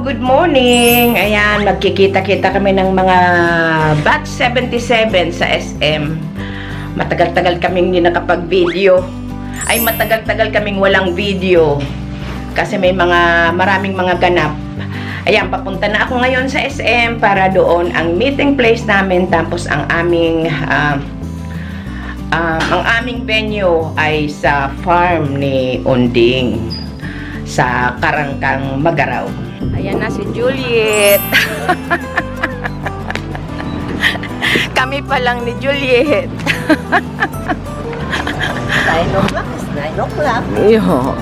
good morning. Ayan, nagkikita-kita kami ng mga batch 77 sa SM. Matagal-tagal kaming hindi nakapag-video. Ay, matagal-tagal kaming walang video. Kasi may maraming mga ganap. Ayan, papunta na ako ngayon sa SM para doon ang meeting place namin. Tapos ang aming venue ay sa farm ni Unding sa Karangkang Magaraw. Ayan na si Juliet. Kami pa lang ni Juliet. 9 o'clock is 9 o'clock. Yo,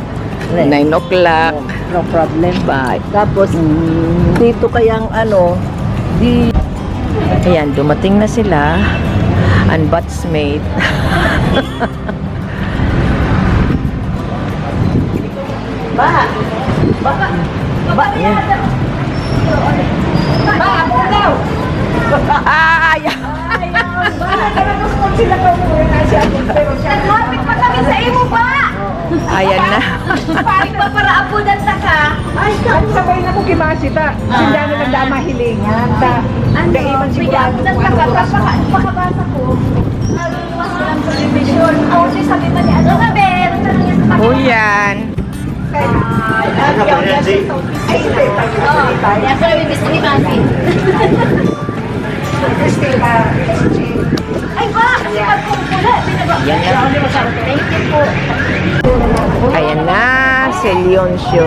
9 o'clock. No problem. Bye. Tapos, dito kayang Ayan, dumating na sila. Ang batchmate. Ba, Naglapit pa kami sa imo ba? Ayan na. Paring pa para apudan na ka. Ay, sabay na ko kimasita. Sinda na lang dama hilingan. Daiman si Pwede apudan na ka. Pakabasa ko. Mas lang sa revision. Ako siya sabi pa ni ano na Ben. O yan. Kaya sa rin gusto ni Masi. Ay ba? Kasi pagkumpula. Thank you po. Ayan na, si Leoncio.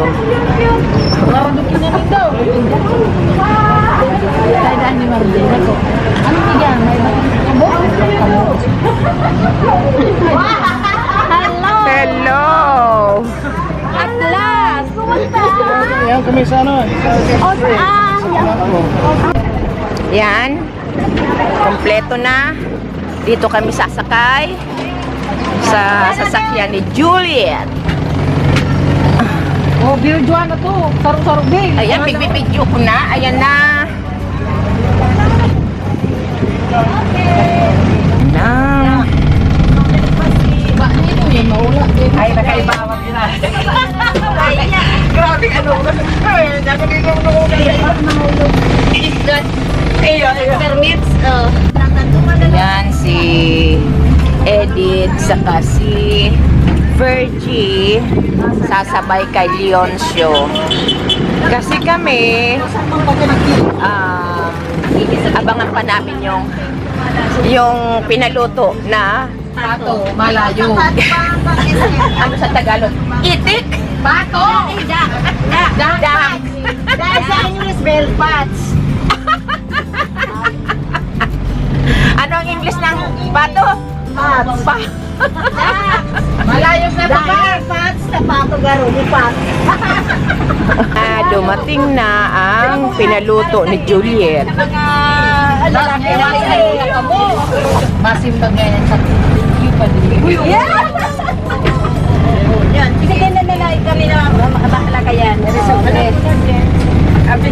Hello! At last! Kumusta? Yan kami sa ano. Yan. Kompleto na. Dito kami sasakay sa sasakyan ni Juliet. Oh, Birjuan na to. Sarong-sarong din. Ayan, pigbibidyo ko na. Ayan na. Na. Ay, nakaibawan din na. Grabe, ano. Permits? Ayan, si Edith, saka si Virgie, sasabay kay Leoncio. Kasi kami, abangan pa namin yung pinaluto na Pato, malayo. ano sa Tagalog? Itik? Bato! Dak. Dahil sa English, bell pats. Ano ang English ng bato? Pats. Malayo sa Dahil pats, na pato garo, ni pats. Dumating na ang pinaluto ni Juliet. Lalaki na Masim na ganyan sa Yan, sige na nila kami na makabahala ka yan. Abi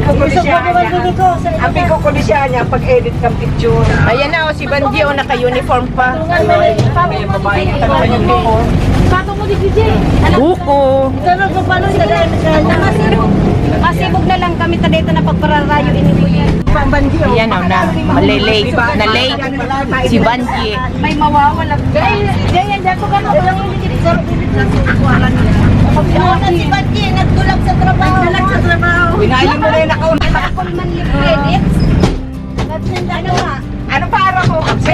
ko ko di siya niya pag-edit kang picture. Ayan na, si Banji, naka-uniform pa. Pato mo di DJ. Buko. Paano sa masibog na lang kami dito na pagpararayo ini. Ayan na, malilate. Na-late si Banji. May mawawala. Ganyan, dito ka na. Si Banji, nagdulag sa trabaho. Nagdulag sa trabaho. Pinali mo na yung nakauna. Tapos man edits. Ano nga? Ano para mo? Kasi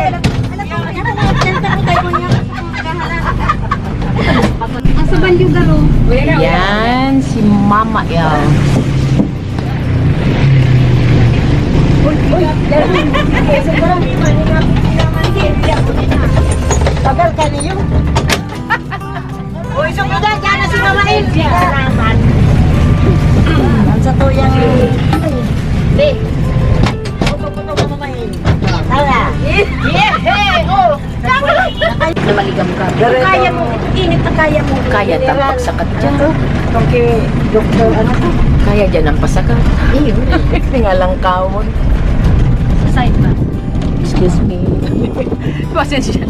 Asa Banjo garo? Yan, si Mama El. Tagal ka niyo. Uy, sumunod dyan na si Mama El. Salamat. Ang sa tuyang Di. Puto-puto ka Mama El. Tala. Yeah! Oh! Na maligam ka. Kaya mo, init na kaya mo. Kaya tampak sakat dyan. okay, doktor ano to? Kaya dyan ang pasakat. Tingalang kaon. Sa side ba? Excuse me. Pasensya.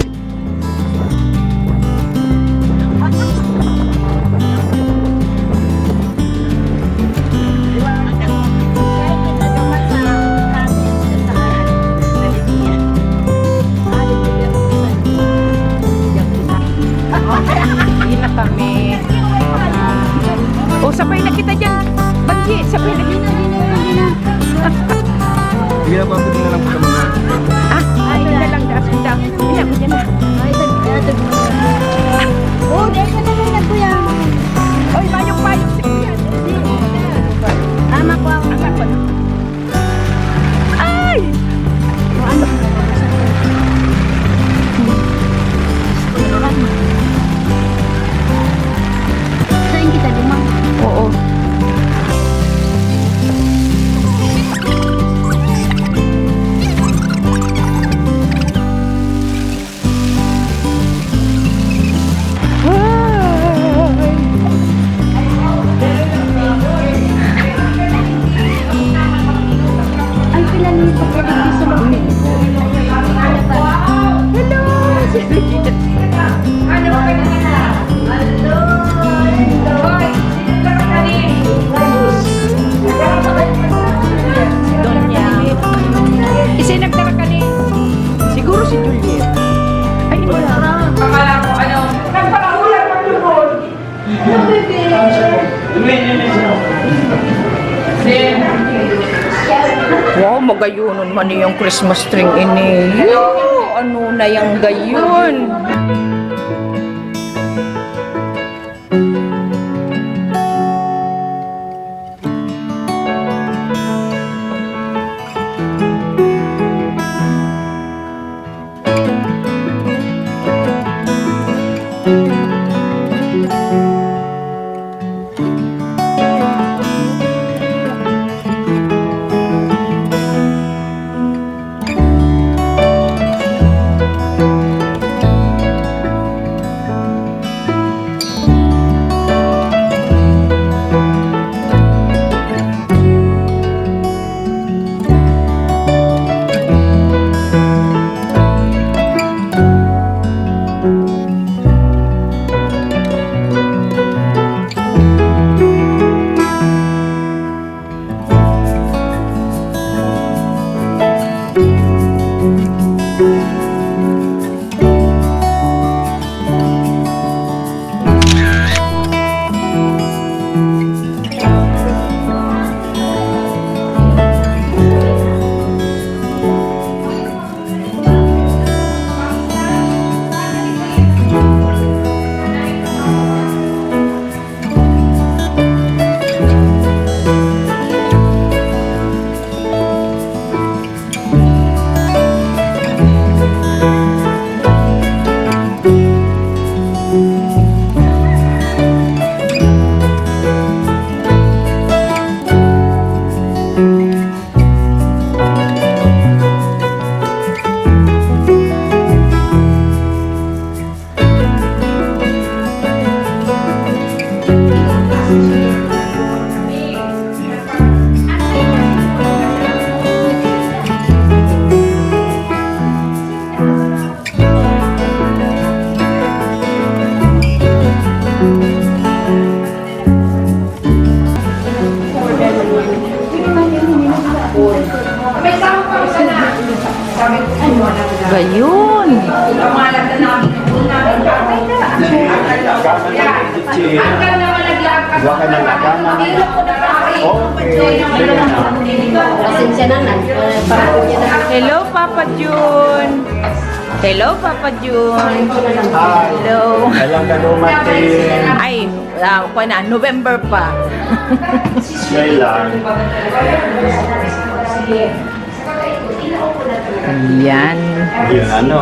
Wow, magayunon man yung Christmas tree ini. Ano na yung gayon? Gayon. Waka ng agama. Okay. Pasensya na para po niya na. Hello, Papa Jun. Hello, Papa Jun. Hi. Hello. Kailan ka dumating? Ay, ko na, November pa. Kailan? Yan. Yung ano?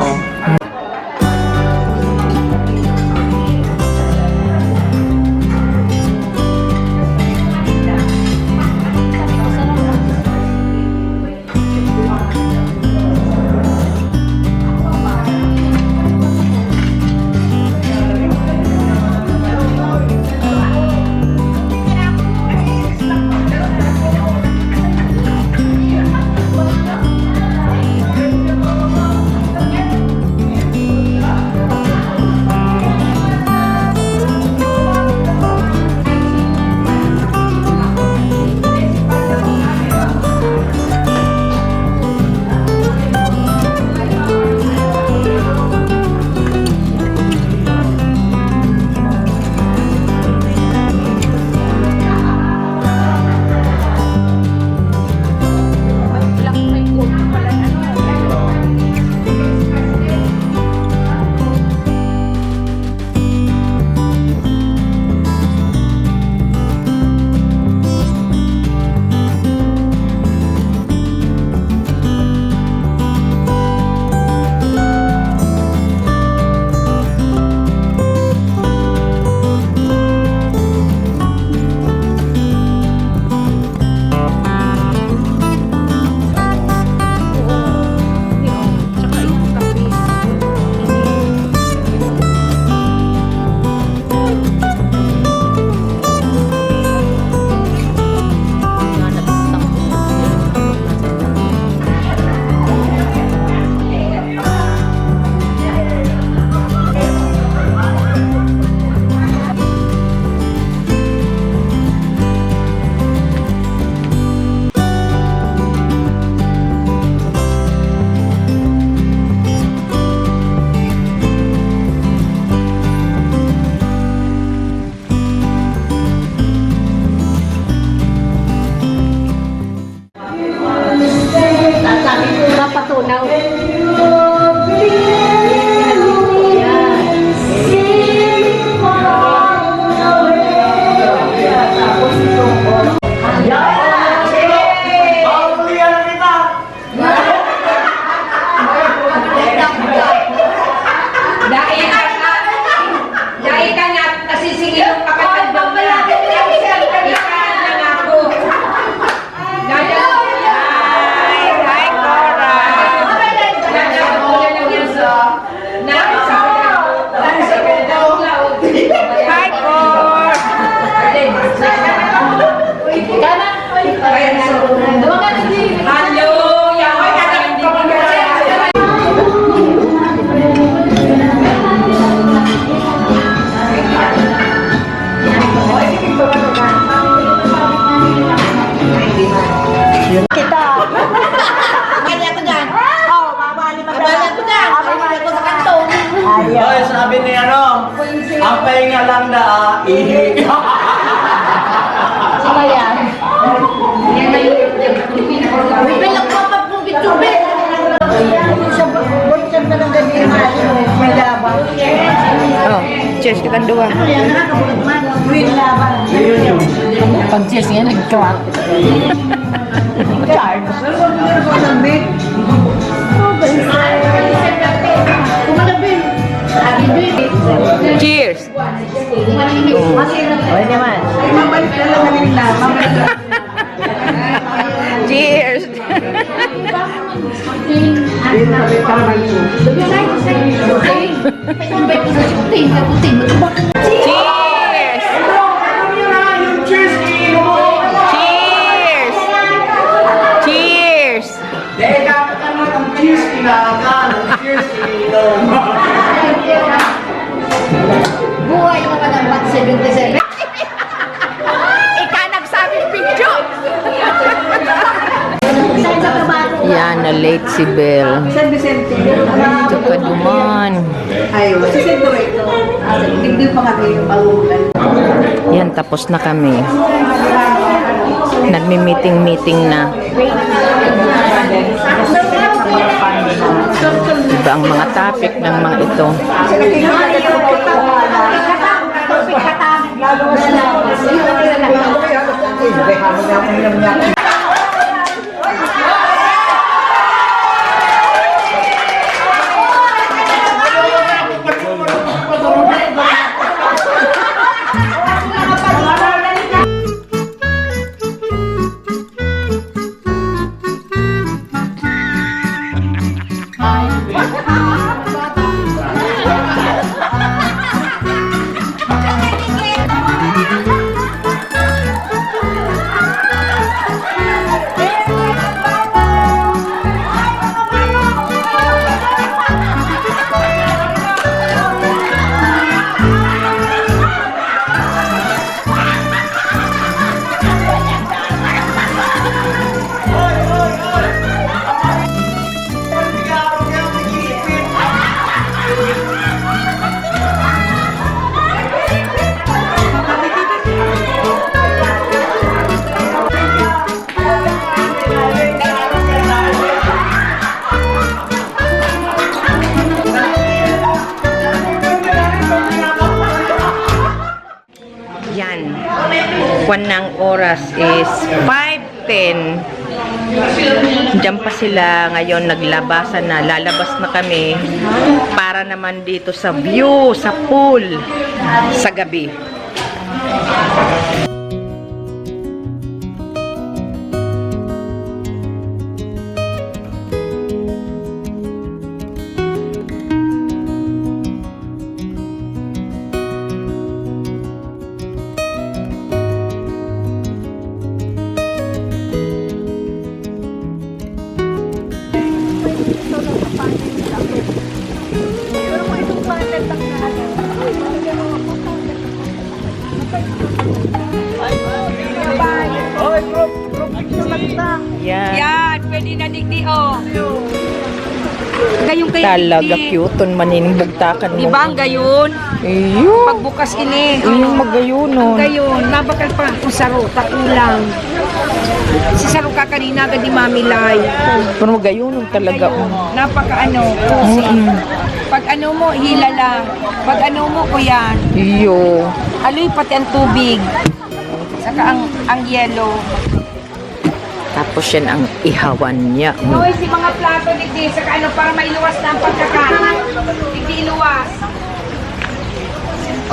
lang na ihi. Sila yan. Bilang pa pa kung bitubit. Sa boyfriend na lang ganyan may laban. Oh, cheers kitang duwa. Ano yan, nakakabulat man. May laban. Pag-cheers nga, nag-crack. Cheers! Okay naman. Cheers! Cheers! Cheers! Cheers! Dahil dapat naman ang cheers kinakan, ang cheers ininom. Buhay mo pa ng Bat 77. Ika nagsabing picture! Saan sa kabato? Yan, na late si Belle. San Vicente. Tsaka duman. Ayun. Si Sento ito. Hindi pa kami yung pangulan. Yan, tapos na kami. Nagmi-meeting-meeting na. Diba ang mga topic ng mga ito? Yan. Kwan ng oras is 5:10. Diyan pa sila ngayon naglabasan na. Lalabas na kami para naman dito sa view, sa pool, sa gabi. Yan. Yan, pwede na digdi, oh. Gayong kayo Talaga cute. Manimbugtakan mo. Di ba ang gayon? Iyo. Pagbukas ini. Iyo, magayunon. Gayon, nabakal pa kung saro, takulang. Si saro ka kanina, gadi mamilay. Pero magayunon talaga. Napaka ano, pusi. Pag ano mo, hilala. Pag ano mo, kuyan. Iyo. Aloy pati ang tubig. Saka ang yellow. Tapos yan ang ihawan niya. Hoy, si mga plato digdi, saka ano, para mailuwas na ang pagkakain. Digdi iluwas.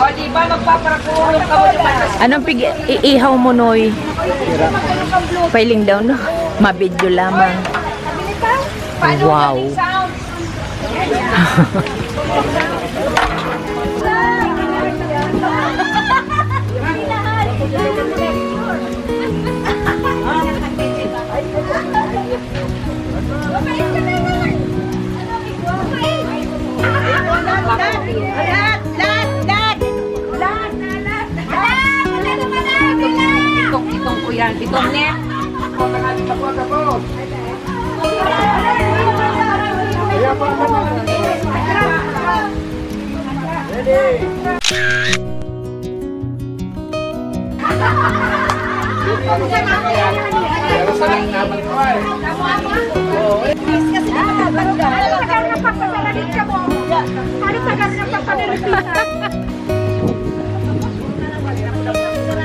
O, di ba, magpapakulong ka mo naman. Anong iihaw mo, Noy? Pailing daw, no? Mabidyo lamang. Paano Wow. galing sound? Itong ko yan. Itong net.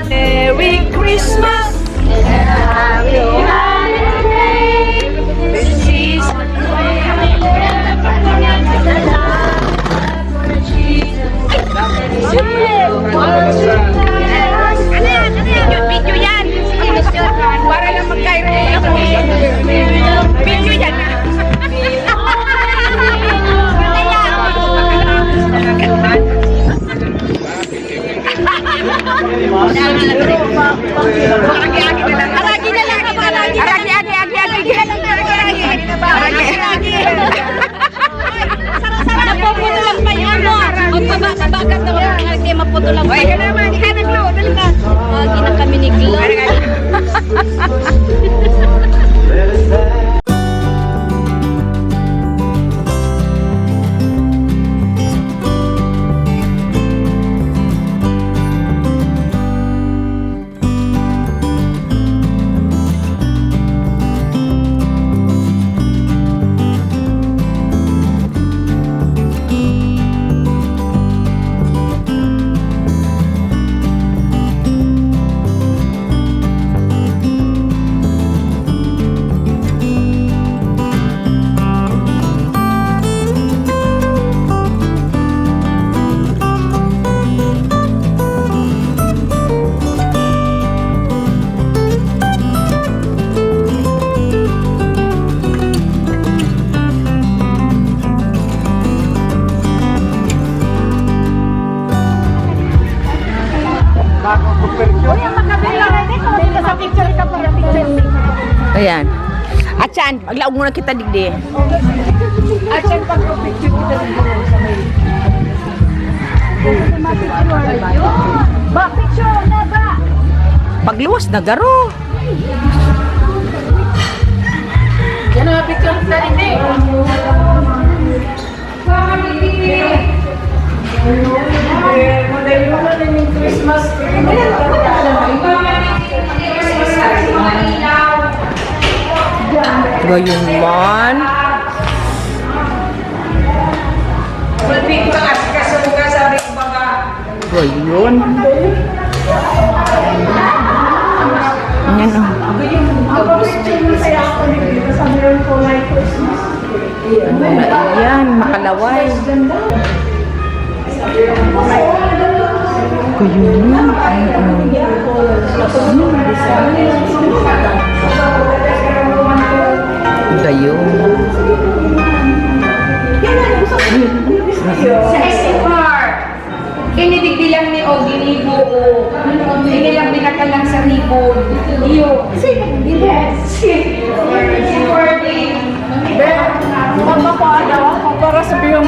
Merry Christmas! Happy holiday! This is video yan! Para lang magkairo video yan! Aragi na lang! Napuputulang pa yun mo! Magpabagat na wala nga hindi maputulang pa yun. Hindi ka nag-glow! Dali ka! Hindi na kami ni-glow. Ayan. At saan? Maglaog muna kita digdi. At saan pag-picture kita sa may... Ba, picture na ba? Pagluwas na garo. Yan ang picture sa hindi. Christmas. Gayon man. Gayon. Ayan o. Ayan, makalaway. Gayon man. Gayon. Sa SFR, kinidigdi lang ni Ogie Ribo o inilang binakalang sa ribon. Iyo. Yes. Si Cordy. Para sa biyong...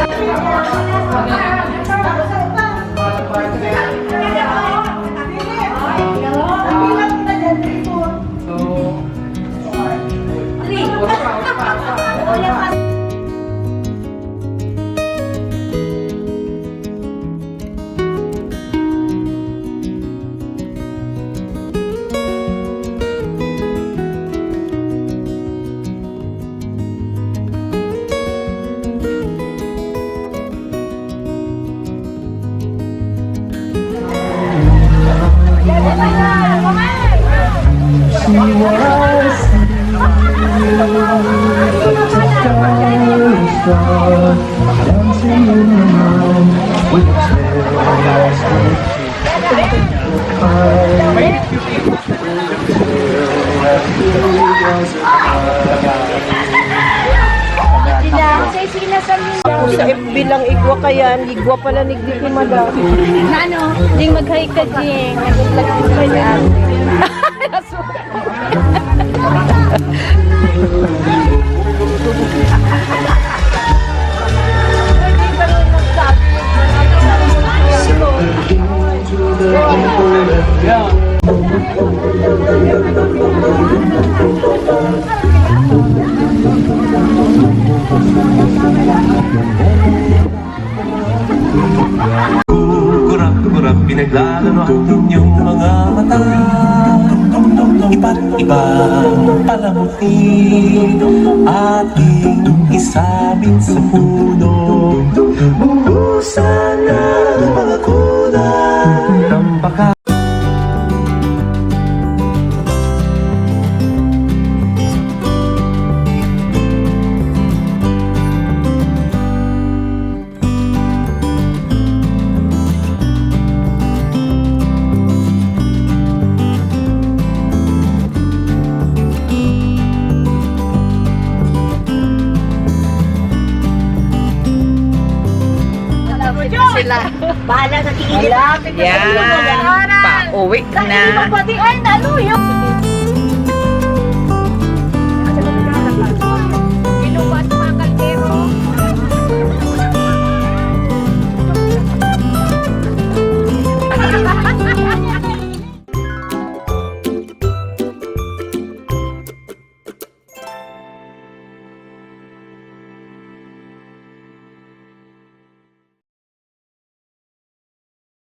Sa FB lang igwa kaya, igwa pala ni Diki Madam. Na ano? Ding mag-hike ka, Jing. Nag-vlog ko sa ate. kurang pinaglalaro ang inyong mga mata. Iba't ibang palamuti ating isabit sa puno. Buhusan ng mga kulay ng baka. Sila. Bahala sa tingin. Yan. Pauwi na. Ay, ano yun?